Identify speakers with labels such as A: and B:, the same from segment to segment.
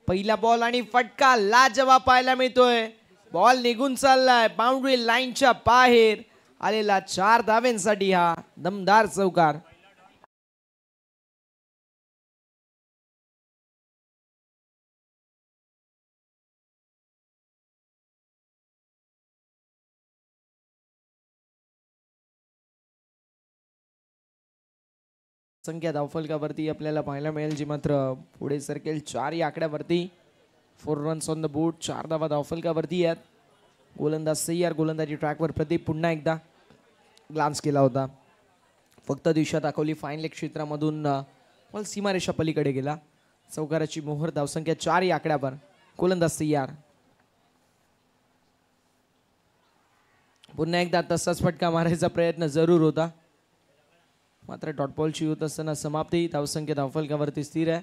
A: पहिला बॉल आणि फटका लाजवाब पाहायला मिळतोय. बॉल निघून चाललाय बाउंड्री लाईनच्या बाहेर आलेला 4 धाव्यांसाठी हा दमदार चौकार. संख्या धावफलकावरती आपल्याला पाहायला मिळेल जी मात्र पुढे सरकेल 4 या आकड्यावरती. 4 रन्स ऑन द बोर्ड. 4 धावा धावफलकावरती आहेत. गोलंदाज सय्यार गोलंदाजी ट्रॅकवर प्रदीप पुन्हा एकदा ग्लान्स केला होता. फक्त दिशा दाखवली फाईन लेग क्षेत्रामधून बॉल सीमारेषा पलीकडे गेला. चौकाराची मोहर. धावसंख्या 4 या आकड्यावर. गोलंदाज सय्यार. पुन्हा एकदा तसाच फटका मारायचा प्रयत्न जरूर होता मात्र डॉट बॉलची होत असताना समाप्ती. धावसंख्या धावफलकावरती स्थिर आहे.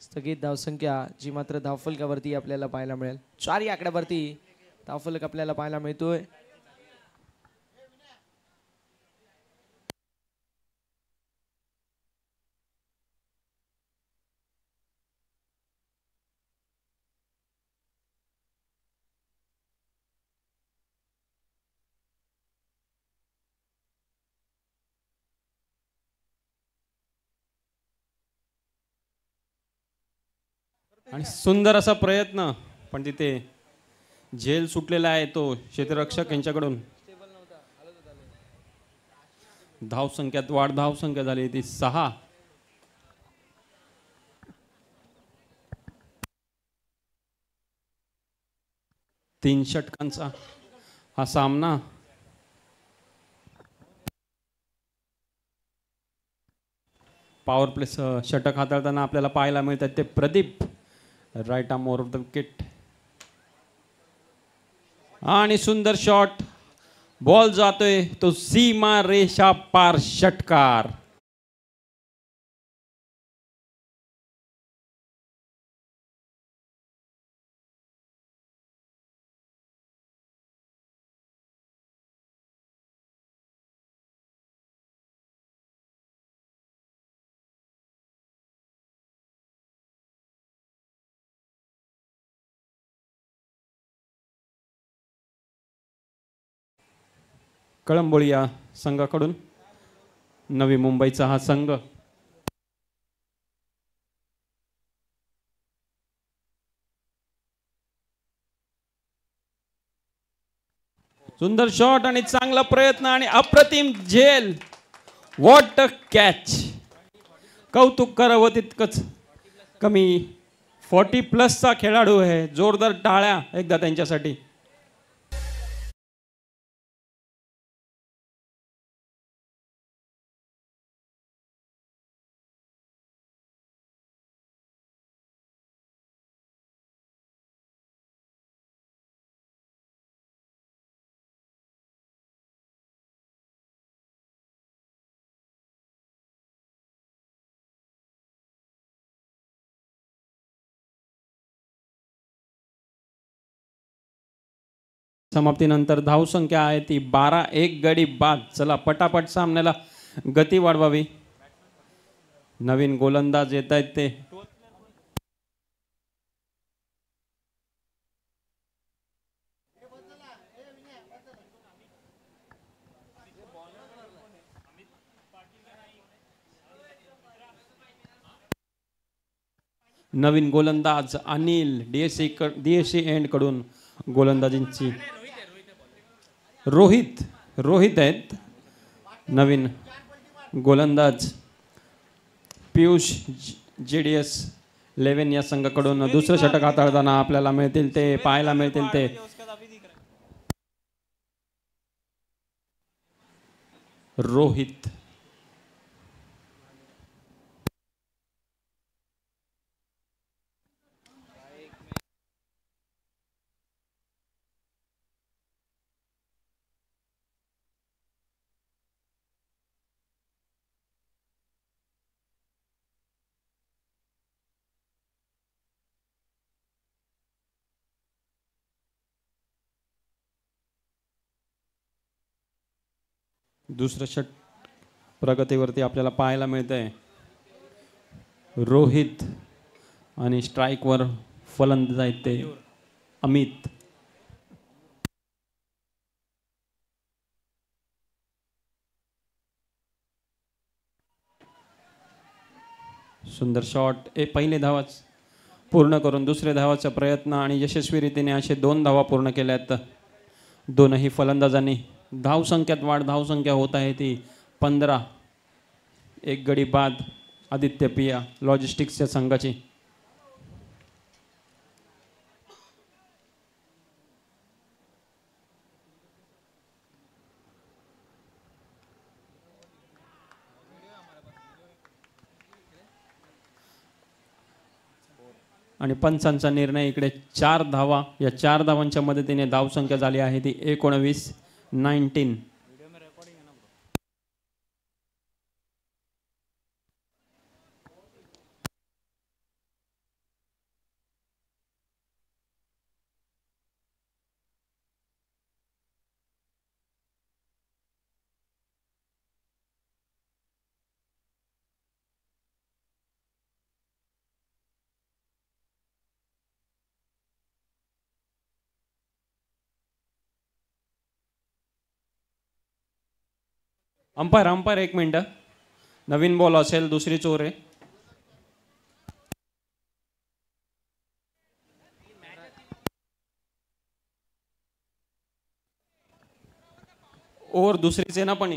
A: स्थगित धावसंख्या जी मात्र धावफलकावरती आपल्याला पाहायला मिळेल 4 या आकड्यावरती धावफलक आपल्याला पाहायला मिळतोय.
B: आणि सुंदर असा प्रयत्न पण तिथे झेल सुटलेला आहे तो क्षेत्ररक्षक यांच्याकडून. धावसंख्यात वाढ. धावसंख्या झाली ती 6. तीन षटकांचा हा सामना. पॉवर प्ले षटक हाताळताना आपल्याला पाहायला मिळतात ते Pradeep. Right arm over of the wicket आणि सुंदर शॉट. बॉल जातोय तो सीमा रेषा पार. षटकार. कळंबोळी या संघाकडून नवी मुंबईचा हा संघ. सुंदर शॉट आणि चांगला प्रयत्न आणि अप्रतिम झेल. What a catch. कौतुक करावं तितकंच कमी. 40+ खेळाडू आहे. जोरदार टाळ्या एकदा त्यांच्यासाठी. समाप्तीनंतर धावसंख्या आहे ती 12. एक गडी बाद. चला पटापट सामन्याला गती वाढवावी. नवीन गोलंदाज येत आहेत ते. नवीन गोलंदाज अनिल डीएससी एंड कडून गोलंदाजींची. रोहित आहेत नवीन गोलंदाज. पियुष JDS 11 या संघाकडून दुसरं षटक हाताळताना आपल्याला मिळतील ते पाहायला मिळतील ते. रोहित. दुसरं षट प्रगतीवरती आपल्याला पाहायला मिळतंय. रोहित आणि स्ट्राईकवर फलंदाज आहेत ते अमित. सुंदर शॉट. पहिले धावाच पूर्ण करून दुसरे धावाचा प्रयत्न आणि यशस्वी रीतीने असे 2 धावा पूर्ण केल्यात दोनही फलंदाजांनी. धावसंख्यात वाढ. धावसंख्या होत आहे ती 15. एक गडी बाद आदित्य पिया लॉजिस्टिक्सच्या संघाची. आणि पंचांचा निर्णय इकडे 4 धावा. या 4 धावांच्या मदतीने धावसंख्या झाली आहे ती 19. Umpire 1 minute. नवीन बॉल असेल. दुसरी चोर आहे. ओव्हर दुसरीच आहे ना पण.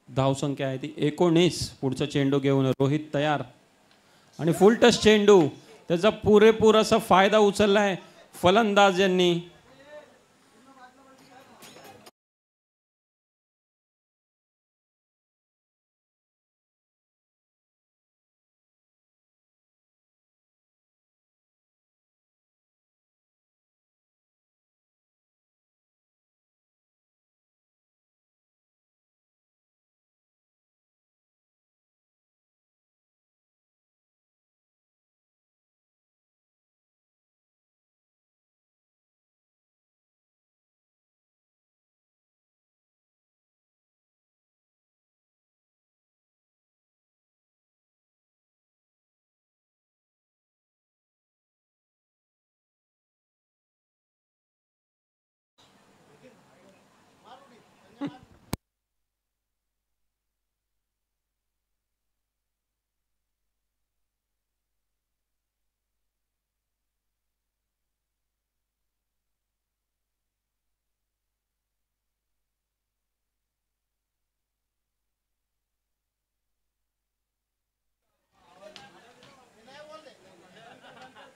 B: धावसंख्या आहे ती 19. पुढचा चेंडू घेऊन रोहित तयार आणि फुल टच चेंडू. त्याचा पुरेपूर असा फायदा उचललाय फलंदाज यांनी.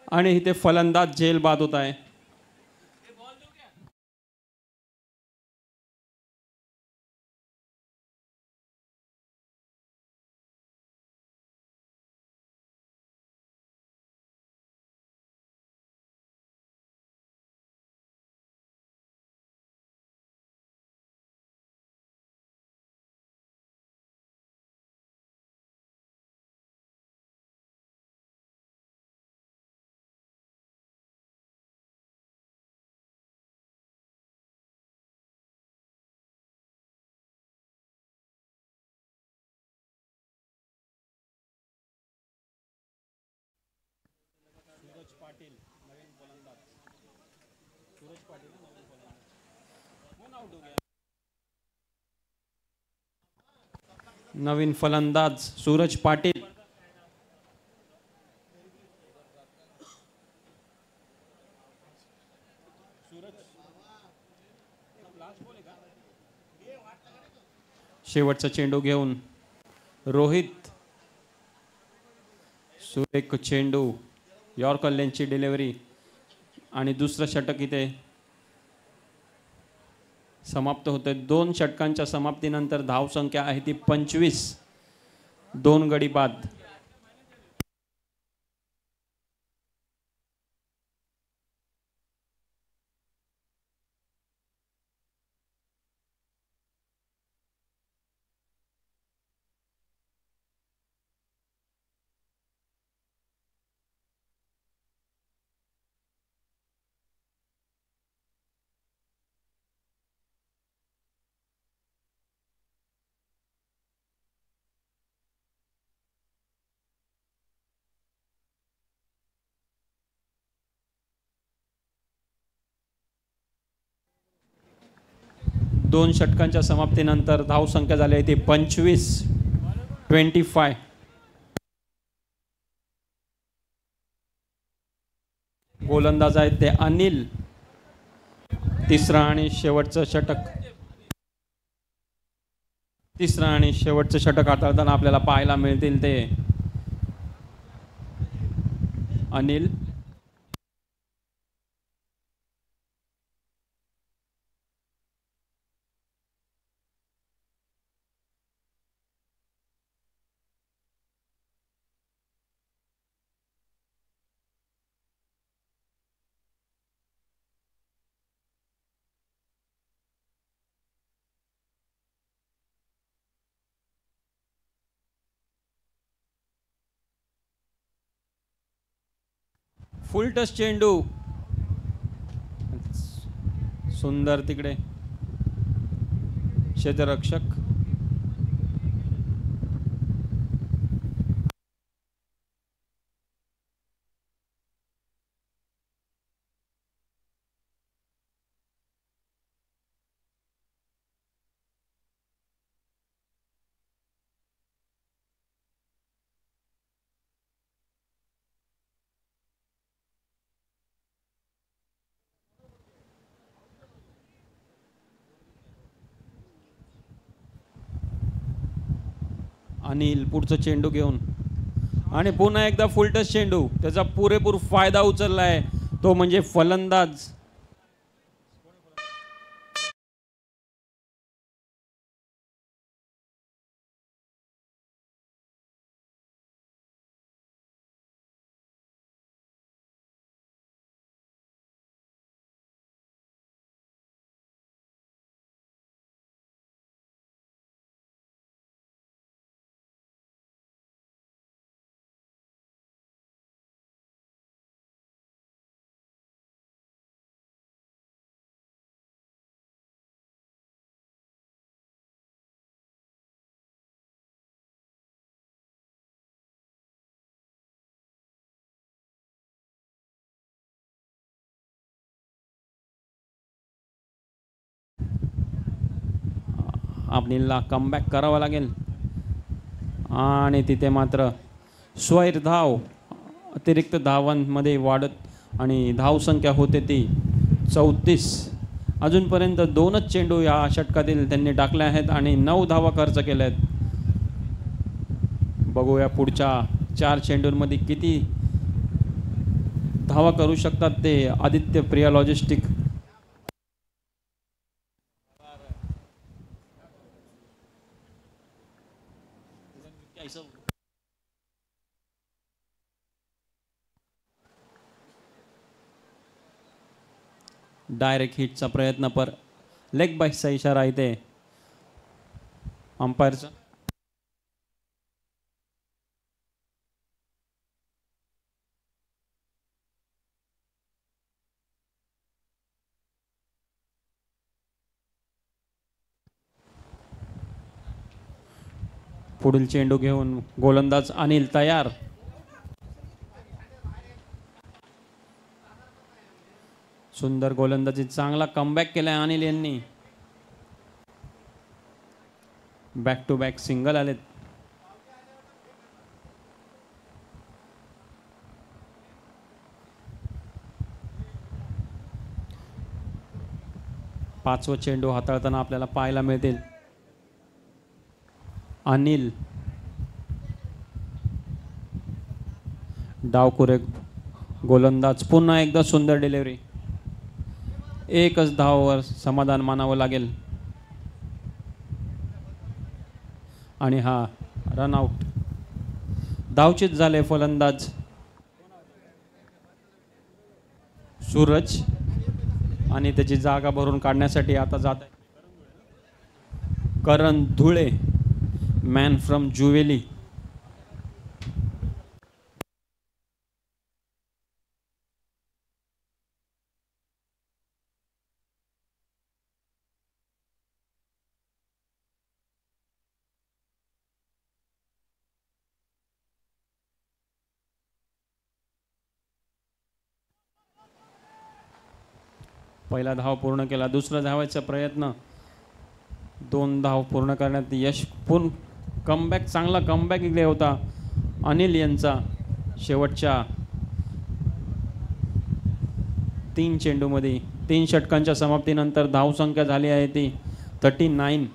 B: आणि इथे फलंदाज झेल बाद होत आहे. नवीन फलंदाज सूरज पाटील. शेवटचा चेंडू घेऊन रोहित. सुरेख चेंडू, यॉर्कर लेनची डिलिव्हरी आणि दुसरं षटक इथे समाप्त होते. 2 षटकांच्या समाप्तीनंतर धावसंख्या आहे ती 25. 2 गडी बाद. दोन षटकांच्या समाप्तीनंतर धावसंख्या झाली आहे ती 25. गोलंदाज आहेत ते अनिल. तिसरा आणि शेवटचं षटक हाताळताना आपल्याला पाहायला मिळतील ते अनिल. फुल टच चेंडू. सुंदर तिकडे क्षेत्ररक्षक. अनिल पुढचं चेंडू घेऊन आणि पुन्हा एकदा फुल टच चेंडू. त्याचा पुरेपूर फायदा उचललाय तो म्हणजे फलंदाज. अनिलला कमबॅक करावा लागेल आणि तिथे मात्र स्वैर धाव अतिरिक्त धावांमध्ये वाढत आणि धावसंख्या होते ती 34. अजूनपर्यंत 2च चेंडू या षटकातील त्यांनी टाकले आहेत आणि 9 धावा खर्च केल्या आहेत. बघूया पुढच्या 4 चेंडूंमध्ये किती धावा करू शकतात ते आदित्य प्रिया लॉजिस्टिक. डायरेक्ट हिटचा प्रयत्न पर लेग बाईसचा इशारा इथे अंपायरचा. पुढील चेंडू घेऊन गोलंदाज अनिल तयार. सुंदर गोलंदाजी, चांगला कमबॅक केलाय अनिल यांनी. बॅक टू बॅक सिंगल आलेत. पाचवा चेंडू हाताळताना आपल्याला पाहायला मिळतील. अनिल डावकुरे गोलंदाज, पुन्हा एकदा सुंदर डिलिव्हरी. एकच धावावर समाधान मानावं लागेल. आणि हा रनआउट. धावचीत झाले फलंदाज सूरज आणि त्याची जागा भरून काढण्यासाठी आता जात आहे करण धुळे, मॅन फ्रॉम जुवेली. पहिला धाव पूर्ण केला. दुसरा धावायचा प्रयत्न, 2 धाव पूर्ण करण्यात यश. कमबॅक, चांगला कमबॅक इकडे होता अनिल यांचा. शेवटच्या 3 चेंडूमध्ये 3 षटकांच्या समाप्तीनंतर धावसंख्या झाली आहे ती 39.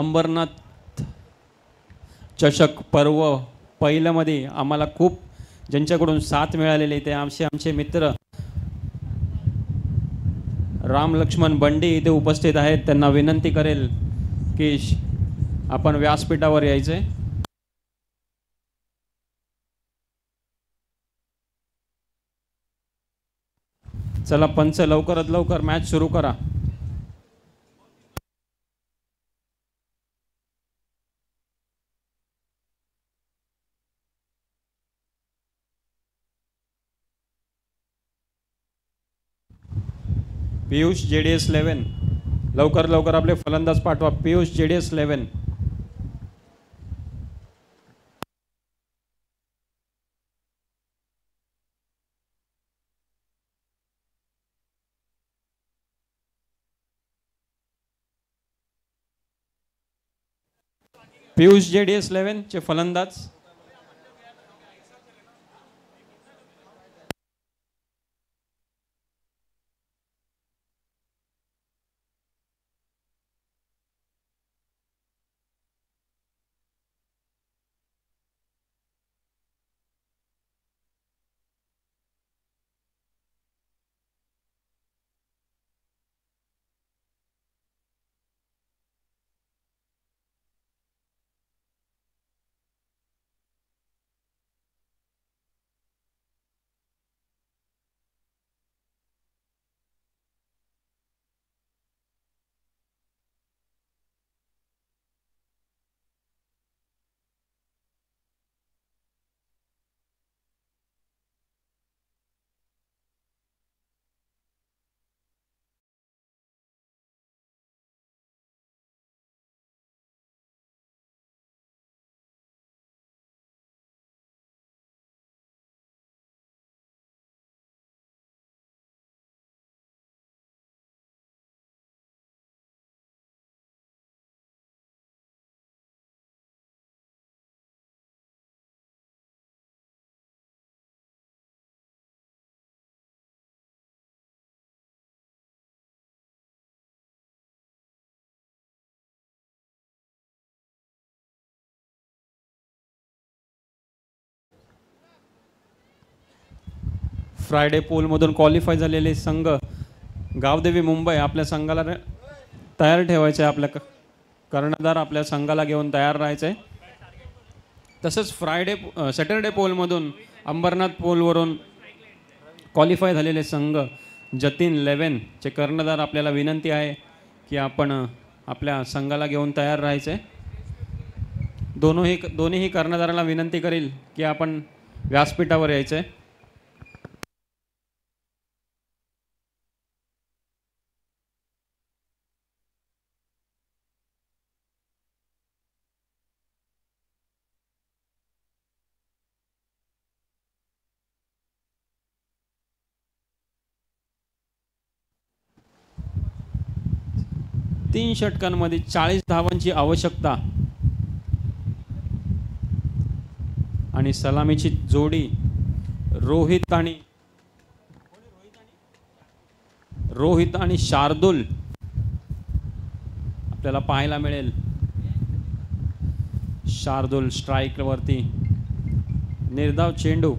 B: अंबरनाथ चषक पर्व पहिल्यामध्ये आम्हाला खूप ज्यांच्याकडून साथ मिळालेली ते आमचे मित्र राम लक्ष्मण बंडी इथे उपस्थित आहेत. त्यांना विनंती करेल की आपण व्यासपीठावर यायचे. चला पंच, लवकरात लवकर मॅच सुरू करा. पियुष JDS 11, लवकर लवकर आपले फलंदाज पाठवा. पियुष JDS 11. पियुष JDS 11 चे फलंदाज. फ्रायडे पोलमधून क्वालिफाय झालेले संघ गावदेवी मुंबई आपल्या संघाला तयार ठेवायचे. आपल्या कर्णधार आपल्या संघाला घेऊन तयार राहायचे. तसंच सॅटरडे पोलमधून अंबरनाथ पोलवरून क्वालिफाय झालेले संघ जतीन 11 चे कर्णधार आपल्याला विनंती आहे की आपण आपल्या संघाला घेऊन तयार राहायचे. दोन्हीही कर्णधाराला विनंती करील की आपण व्यासपीठावर यायचे. तीन षटकांमध्ये 40 धावांची आवश्यकता आणि सलामीची जोडी रोहित आणि शार्दुल आपल्याला पाहायला मिळेल. शार्दुल स्ट्राइक वरती, निर्धाव चेंडू.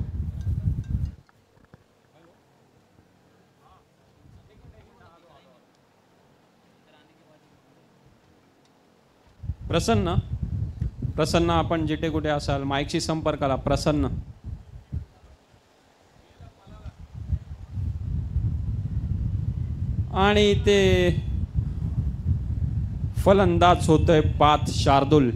B: प्रसन्न आपण जिथे कुठे असाल माईकशी संपर्क आला. प्रसन्न आणि ते फलंदाज होतोय path Shardul.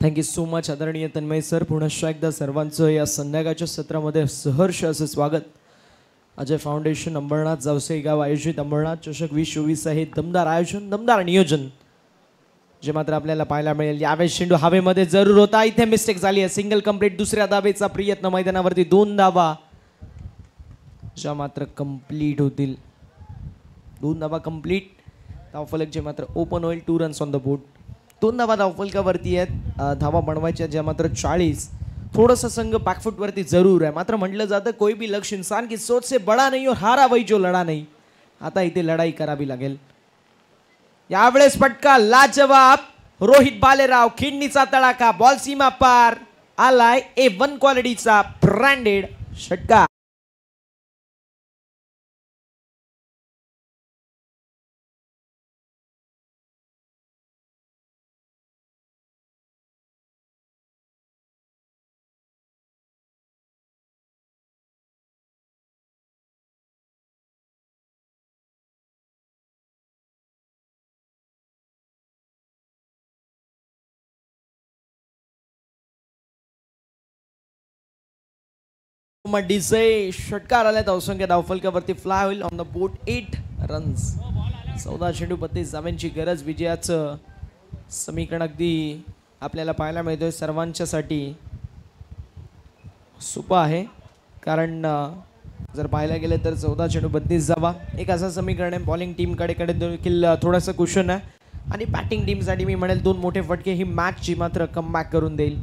A: Thank you so much आदरणीय तन्मय सर. पुनश्च एकदा सर्वांचं या संध्याकाळच्या सत्रामध्ये सहर्ष असं स्वागत. अजय फाउंडेशन अंबरनाथ जावसे गाव आयोजित अंबरनाथ चषक 2024 हे दमदार आयोजन, दमदार नियोजन जे मात्र आपल्याला पाहायला मिळेल. यावेळेस चेंडू हवेमध्ये जरूर होता, इथे मिस्टेक झाली आहे. Single complete. दुसऱ्या धावेचा प्रयत्न मैदानावरती 2 धावा ज्या मात्र कंप्लीट होतील. 2 धावा कंप्लीट. धावफलक जे मात्र ओपन होईल. 2 रन्स ऑन द बोर्ड. 2 धावा धावफलकावरती आहेत. धावा बनवायच्या ज्या मात्र 40. थोडासा संघ बॅकफुट वरती जरूर आहे. मात्र म्हटलं जातं कोई भी लक्ष्य इंसान की सोच से बड़ा नहीं और हारा वही जो लढा नहीं. आता इथे लढाई करावी लागेल. यावेळेस फटका लाजवाब. रोहित बालेराव, खिडनीचा तडाखा. बॉल सीमा पार. आलाय A1 क्वालिटीचा ब्रँडेड षटकार. डीजे षटकार आले धावसंख्या धावफलकावरती फ्लाय होईल ऑन द बोट 8 रन्स. 14 चेंडू 32 धावांची गरज. विजयाचं समीकरण अगदी आपल्याला पाहायला मिळतोय सर्वांच्यासाठी सोपं आहे, कारण जर पाहायला गेलं तर 14 चेंडू 32 धावा एक असं समीकरण आहे. बॉलिंग टीमकडे देखील थोडंसं क्वेश्चन आहे आणि बॅटिंग टीमसाठी मी म्हणेल 2 मोठे फटके ही मॅचची मात्र कमबॅक करून देईल.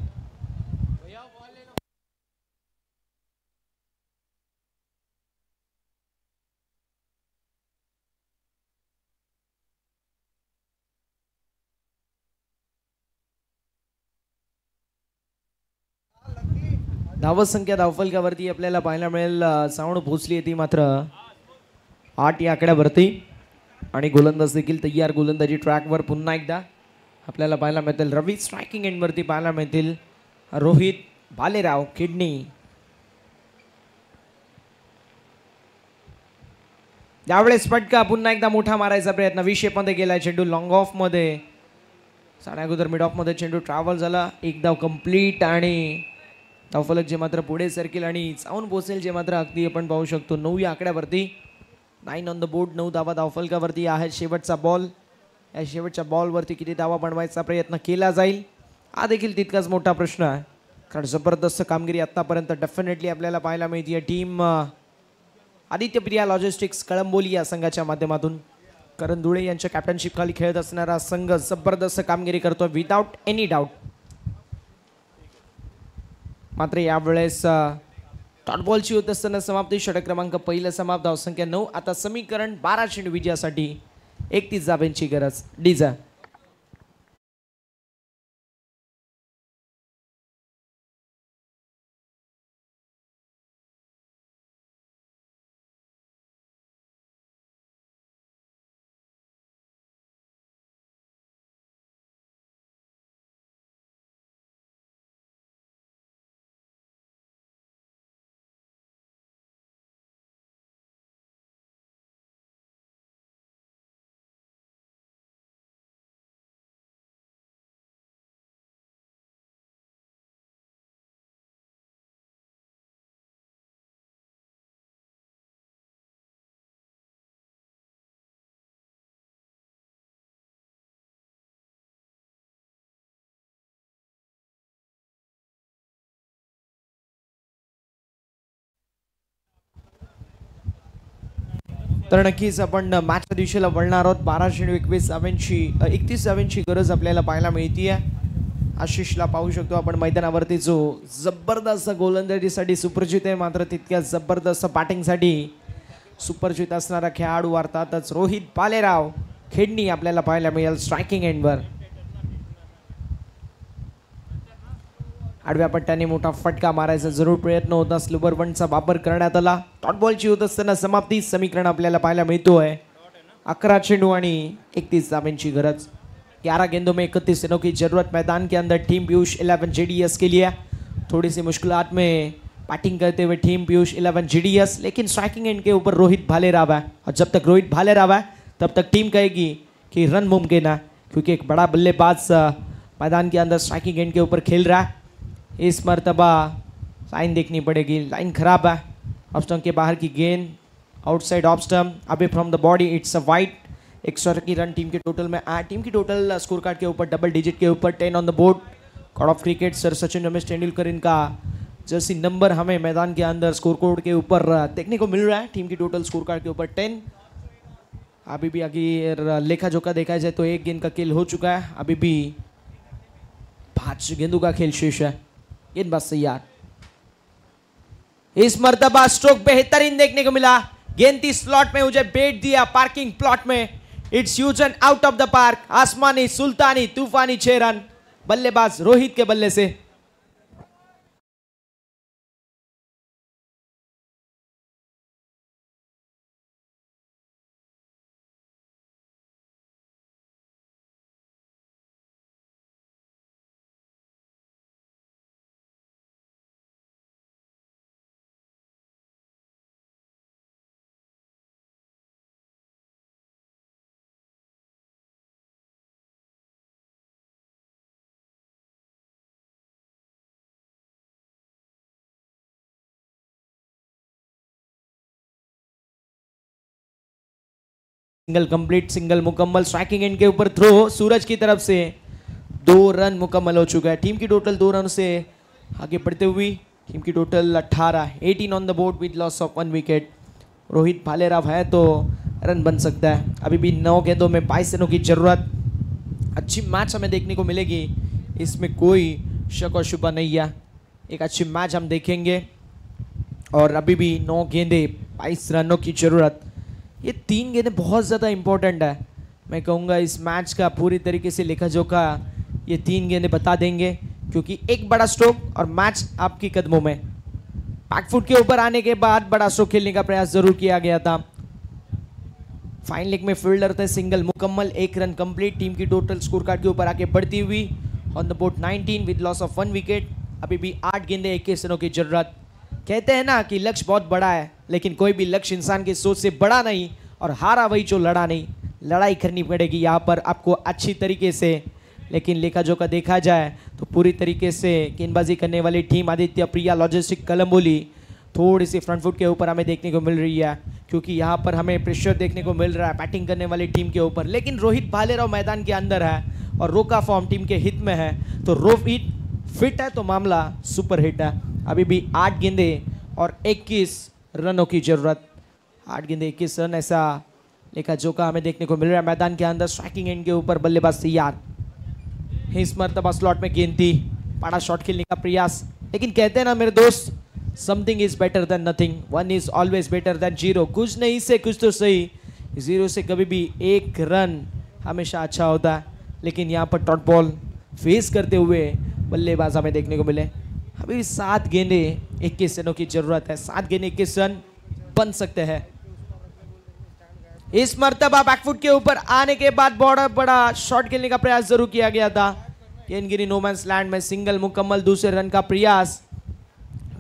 A: धावसंख्या धावफलकावरती आपल्याला पाहायला मिळेल साऊंड पोहोचली आहे ती मात्र 8 या आकड्यावरती आणि गोलंदाज देखील तयार. गोलंदाजी ट्रॅकवर पुन्हा एकदा आपल्याला पाहायला मिळतील. रवी स्ट्रायकिंग एंडवरती पाहायला मिळतील. रोहित भालेराव किडनी. यावेळेस फटका पुन्हा एकदा मोठा मारायचा प्रयत्न. विशेप मध्ये गेला चेंडू लॉंग ऑफ मध्ये. साड्या अगोदर मिड ऑफ मध्ये चेंडू ट्रॅव्हल झाला. एक धाव कंप्लीट आणि धावफलक जे मात्र पुढे सरकेल आणि चावून पोचेल जे मात्र अगदी आपण पाहू शकतो. 9 या आकड्यावरती 9 ऑन द बोर्ड. 9 धावा धावफलकावरती आहे. शेवटचा बॉल. या शेवटच्या बॉलवरती किती धावा बनवायचा प्रयत्न केला जाईल हा देखील तितकाच मोठा प्रश्न आहे, कारण जबरदस्त कामगिरी आतापर्यंत डेफिनेटली आपल्याला पाहायला मिळते. टीम आदित्य प्रिया लॉजिस्टिक्स कळंबोली या संघाच्या माध्यमातून करण धुळे यांच्या कॅप्टनशिप खाली खेळत असणारा संघ जबरदस्त कामगिरी करतो विदाउट एनी डाऊट. मात्र यावेळेस डॉट बॉलची होत असताना समाप्ती. षटक क्रमांक पहिला समाप्त. धावसंख्या 9. आता समीकरण 12 चेंडू विजयासाठी 31 धाब्यांची गरज. डीजा तर नक्कीच आपण मॅचच्या दिशेला वळणार आहोत. 12 चेंडू 31 धावांची गरज आपल्याला पाहायला मिळते. आशिषला पाहू शकतो आपण मैदानावरती, जो जबरदस्त गोलंदाजीसाठी सुपरिचित आहे, मात्र तितक्याच जबरदस्त बॅटिंगसाठी सुपरिचित असणारा खेळाडू अर्थातच रोहित भालेराव खेडणी आपल्याला पाहायला मिळेल स्ट्रायकिंग एंडवर. आडव्या पट्ट्याने मोठा फटका मारायचा जरूर प्रयत्न होता. स्लोबर वनचा वापर करण्यात आला. डॉट बॉलची होत असताना समाप्ती. समीकरण आपल्याला पाहायला मिळतोय 11 चेंडू आणि 31 धाब्यांची गरज. 11 गेंदों में 31 रनों की जरूरत. मैदान के अंदर टीम पीयूष 11 JDS के लिए थोड़ी सी मुश्किलात में बैटिंग करते हुए टीम पीयूष 11 JDS, लेकिन स्ट्राइकिंग एंड के ऊपर रोहित भालेराव है और जब तक रोहित भालेराव है तब तक टीम कहेगी कि रन मुमकिन है, क्योंकि एक बड़ा बल्लेबाज मैदान के अंदर स्ट्राइकिंग एंड के ऊपर खेल रहा है. इस मरतबा लाइन देखनी पड़ेगी. लाइन खराब है. ऑफ स्टंप के बाहर की गेंद outside off stump away from the body. It's a wide. 100 की रन टीम के टोटल में आया. टीम की टोटल स्कोर कार्ड के ऊपर डबल डिजिट के ऊपर 10 on the board. God of cricket sir Sachin Ramesh Tendulkar इनका जर्सी नंबर हमें मैदान के अंदर स्कोर कोड के ऊपर देखने को मिल रहा है. टीम की टोटल स्कोर कार्ड के ऊपर 10. अभी भी अगर लेखा जोखा देखा जाए तो 1 गेंद का खेल हो चुका है. अभी भी 5 गेंदों का खेल शेष है. गेंदबाज तैयार. इस मर्तबा स्ट्रोक बेहतरीन देखने को मिला. गेंद थी स्लॉट में, मुझे बेट दिया पार्किंग प्लॉट में. It's huge and out of the park. आसमानी सुल्तानी तूफानी 6 रन बल्लेबाज रोहित के बल्ले से. सिंगल कंप्लीट, सिंगल मुकम्मल, स्ट्राइकिंग एंड के ऊपर थ्रो सूरज की तरफ से 2 रन मुकम्मल हो चुका है। टीम की टोटल 2 रन से आगे बढ़ते हुए टीम की total 18 on the board with loss of 1 wicket. Rohit Bhalerao है तो रन बन सकता है। अभी भी 9 गेंदों में 22 रनों की जरूरत। अच्छी मैच हमें देखने को मिलेगी, इसमें कोई शक और शुबा नहीं है। एक अच्छी मैच हम देखेंगे और अभी भी 9 गेंदे 22 रनों की जरूरत। ये 3 गेंदे बहुत ज़्यादा इंपॉर्टेंट है। मैं कहूँगा इस मैच का पूरी तरीके से लेखा जोखा ये 3 गेंदे बता देंगे, क्योंकि एक बड़ा स्ट्रोक और मैच आपके कदमों में। बैकफुट के ऊपर आने के बाद बड़ा स्ट्रोक खेलने का प्रयास जरूर किया गया था। फाइन लेग में फील्डर थे, सिंगल मुकम्मल, 1 रन कंप्लीट। टीम की टोटल स्कोर कार्ड के ऊपर आके बढ़ती हुई on the board 19 with loss of 1 wicket. अभी भी 8 गेंदे 21 रनों की जरूरत। कहते हैं ना कि लक्ष्य बहुत बड़ा है, लेकिन कोई भी लक्ष्य इंसान की सोच से बड़ा नहीं, और हारा वही जो लड़ा नहीं। लड़ाई करनी पड़ेगी यहाँ पर आपको अच्छी तरीके से, लेकिन लेखा जोखा देखा जाए तो पूरी तरीके से गेंदबाजी करने वाली टीम आदित्य प्रिया लॉजिस्टिक कलम्बोली थोड़ी सी फ्रंट फुट के ऊपर हमें देखने को मिल रही है, क्योंकि यहाँ पर हमें प्रेशर देखने को मिल रहा है बैटिंग करने वाली टीम के ऊपर। लेकिन रोहित भालेराव मैदान के अंदर है और रोका फॉर्म टीम के हित में है, तो रोहित फिट है तो मामला सुपर हिट है। अभी भी 8 गेंदे और 21 रनों की जरूरत। 8 गेंदे 21 रन ऐसा लेखा जोखा हमें देखने को मिल रहा है मैदान के अंदर। स्ट्राइकिंग एंड के ऊपर बल्लेबाज तैयार। इस मरतबा स्लॉट में गेंद थी, बड़ा शॉट खेलने का प्रयास, लेकिन कहते हैं ना मेरे दोस्त, something is better than nothing, 1 is always better than 0। कुछ नहीं से कुछ तो सही, 0 से कभी भी 1 रन हमेशा अच्छा होता है। लेकिन यहाँ पर डॉट बॉल फेस करते हुए बल्लेबाज हमें देखने को मिले। अभी भी 7 गेंदे 21 रनों की जरूरत है। 7 गेंदे 21 रन बन सकते हैं। इस मर्तबा बैकफुट के ऊपर आने के बाद बड़ा शॉट खेलने का प्रयास जरूर किया गया था। गेंद गिरी नोमैंस लैंड में, सिंगल मुकम्मल, दूसरे रन का प्रयास।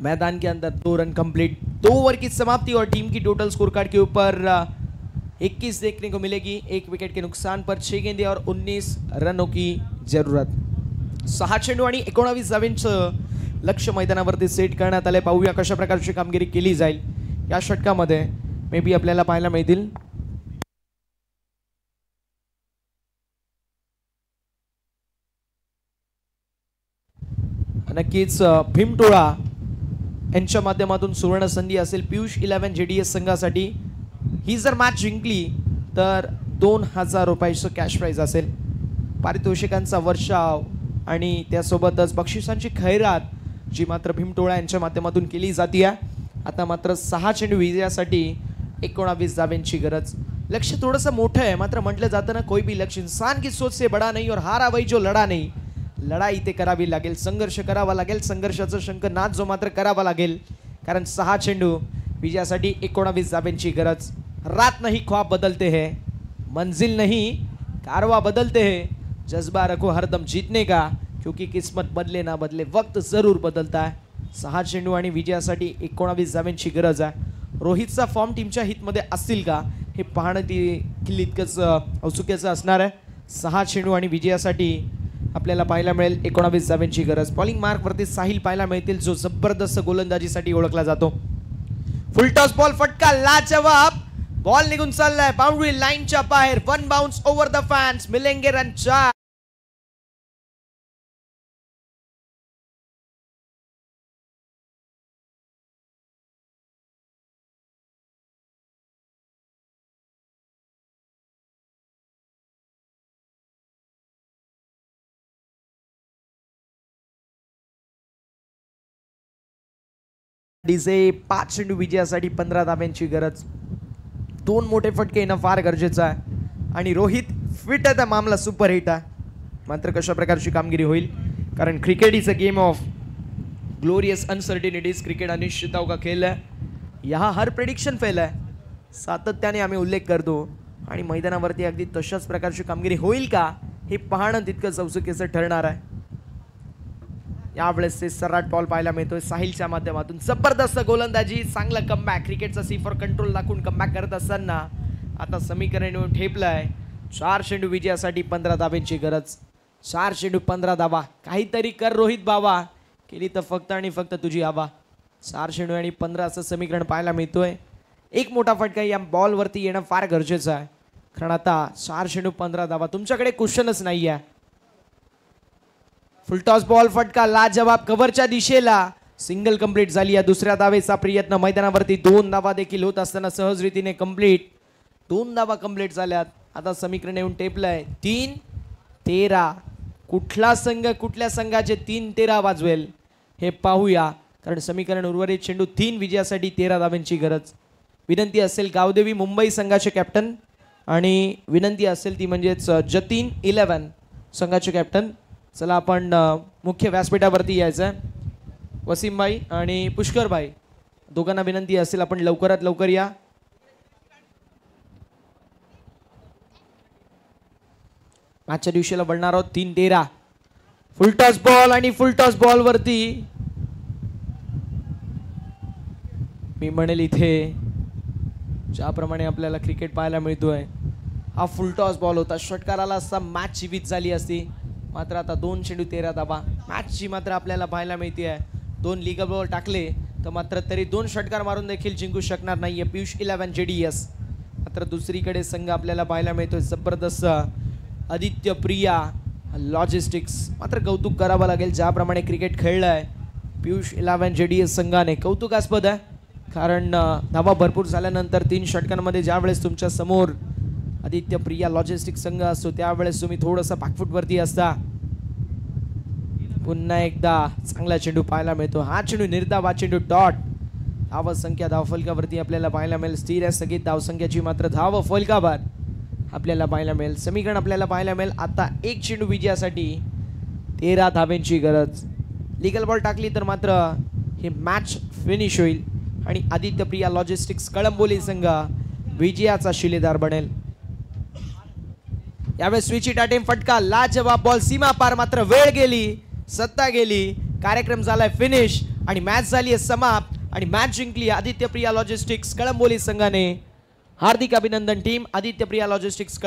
A: मैदान के अंदर 2 रन कंप्लीट, 2 ओवर की समाप्ति और टीम की टोटल स्कोर कार्ड के ऊपर 21 देखने को मिलेगी। 1 विकेट के नुकसान पर 6 गेंदे और 19 रनों की जरूरत। 6 चेंडू आणि 19 धावांचं लक्ष्य मैदानावरती सेट करण्यात आले। पाहूया कशा प्रकारची कामगिरी केली जाईल या षटकामध्ये। मे बी आपल्याला पाहायला मिळतील नक्कीच भीमटोळा यांच्या माध्यमातून सुवर्ण संधी असेल पियुष 11 JDS संघासाठी। ही जर मॅच जिंकली तर 2000 रुपयाचं कॅश प्राइज असेल, पारितोषिकांचा वर्षाव आणि त्यासोबतच बक्षिसांची खैरात जी मात्र भीमटोळा यांच्या माध्यमातून केली जाते। आता मात्र 6 चेंडू विजयासाठी 19 धावांची गरज। लक्ष्य थोडंसं मोठं आहे, मात्र म्हटलं जातं ना, कोई भी लक्ष्य इंसान की सोच से बड़ा नहीं और हारा वही जो लड़ा नहीं। लढाई ते करावी लागेल, संघर्ष करावा लागेल, संघर्षाचं शंखनाद जो मात्र करावा लागेल, कारण 6 चेंडू विजयासाठी 19 धावांची गरज। रात नहीं ख्वाब बदलते हैं, मंजिल नहीं कारवा बदलते हैं, जज्बा रखो हरदम जीतने का, क्योंकि किस्मत बदले ना बदले वक्त जरूर बदलता है। 6 चेंडू आणि विजयासाठी 19 धावांची गरज आहे। रोहितचा फॉर्म टीमच्या हितमध्ये असतील का हे पाहणं तितकंच औत्सुक्याचं असणार आहे। 6 चेंडू आणि विजयासाठी आपल्याला पाहायला मिळेल 19 धावांची गरज। बॉलिंग मार्क वरती साहिल पाहायला मिळतील, जो जबरदस्त गोलंदाजीसाठी ओळखला जातो। फुल टॉस बॉल फटका लाजवाब, बॉल निघून चाललाय बाउंड्री लाईनच्या बाहेर। 1 बाउंस ओव्हर द फॅन्स, मिलेंगे रन 4। डीजे 5 चेंडू विजयासाठी 15 धावांची गरज। 2 मोठे फटके येणं फार गरजेचं आहे आणि रोहित फिट आहे तर मामला सुपर हिट आहे। मात्र कशा प्रकारची कामगिरी होईल, कारण cricket is a game of glorious uncertainties. Cricket अनिश्चितताओं का खेल है, यहाँ हर प्रेडिक्शन फेल है। सातत्याने आम्ही उल्लेख करतो आणि मैदानावरती अगदी तशाच प्रकारची कामगिरी होईल का हे पाहणं तितकंच औत्सुक्याचं ठरणार आहे। यावेळेस सर्राट बॉल पाहायला मिळतोय साहिलच्या माध्यमातून। जबरदस्त गोलंदाजी, चांगला कमबॅक, क्रिकेटचा C4 कंट्रोल दाखवून कमबॅक करत असताना आता समीकरण येऊन ठेपलंय। 4 चेंडू विजयासाठी 15 धावांची गरज। 4 चेंडू 15 धावा, काहीतरी कर रोहित बाबा, केली तर फक्त आणि फक्त तुझी हवा। 4 चेंडू आणि 15 असं समीकरण पाहायला मिळतोय। एक मोठा फटका या बॉल वरती येणं फार गरजेचं आहे। कारण आता 4 चेंडू 15 धावा. तुमच्याकडे क्वेश्चनच नाही आहे. फुलटॉस बॉल फटका लाजवाब कव्हरच्या दिशेला. सिंगल कंप्लीट झाली आहे. दुसऱ्या धावेचा प्रयत्न मैदानावरती 2 धावा देखील होत असताना सहज रीतीने कंप्लीट. 2 धावा कंप्लीट झाल्यात. आता समीकरण येऊन टेपलंय 3-13. कुठला संघ कुठल्या संघाचे 3-13 वाजवेल हे पाहूया. कारण समीकरण उर्वरित चेंडू 3 विजयासाठी 13 धाव्यांची गरज. विनंती असेल गावदेवी मुंबई संघाचे कॅप्टन आणि विनंती असेल ती म्हणजेच जतीन 11 संघाचे कॅप्टन. चला आपण मुख्य व्यासपीठावरती यायचं आहे. वसीमभाई आणि पुष्करभाई दोघांना विनंती असेल आपण लवकरात लवकर या. मॅचच्या दिवशीला वळणार आहोत. 3-13 फुलटॉस बॉल आणि फुलटॉस बॉल वरती मी म्हणेल इथे ज्याप्रमाणे आपल्याला क्रिकेट पाहायला मिळतोय हा फुलटॉस बॉल होता. षटकाराला असता मॅच जीवित झाली असती. मात्र आता 2 चेंडू 13 धावा मॅचची मात्र आपल्याला पाहायला मिळते आहे. 2 लीगल बॉल टाकले तर मात्र तरी 2 षटकार मारून देखील जिंकू शकणार नाहीये पियुष 11 JDS. मात्र दुसरीकडे संघ आपल्याला पाहायला मिळतोय जबरदस्त आदित्य प्रिया लॉजिस्टिक्स. मात्र कौतुक करावं लागेल ज्याप्रमाणे क्रिकेट खेळलंय पियुष 11 JDS संघाने. कौतुकास्पद आहे कारण धावा भरपूर झाल्यानंतर 3 षटकांमध्ये ज्यावेळेस तुमच्या समोर आदित्य प्रिया लॉजिस्टिक्स संघ असतो त्यावेळेस तुम्ही थोडंसं बॅकफूटवरती असता. पुन्हा एकदा चांगला चेंडू पाहायला मिळतो. हा चेंडू निर्धाव, हा चेंडू डॉट. धाव संख्या धावफलकावरती आपल्याला पाहायला मिळेल. स्थिर स्थगित धावसंख्याची मात्र धाव फलकावर आपल्याला पाहायला मिळेल. समीकरण आपल्याला पाहायला मिळेल आता 1 चेंडू विजयासाठी 13 धाव्यांची गरज. लीगल बॉल टाकली तर मात्र ही मॅच फिनिश होईल आणि आदित्य प्रिया लॉजिस्टिक्स कळंबोली संघ विजयाचा शिलेदार बनेल. यावेळेस स्विची टाटेम फटका लाजवाब बॉल सीमा पार. मात्र वेळ गेली, सत्ता गेली, कार्यक्रम झालाय फिनिश आणि मॅच झाली आहे समाप्त आणि मॅच जिंकली आदित्य प्रिया लॉजिस्टिक्स कळंबोली संघाने. हार्दिक अभिनंदन टीम आदित्य प्रिया लॉजिस्टिक्स.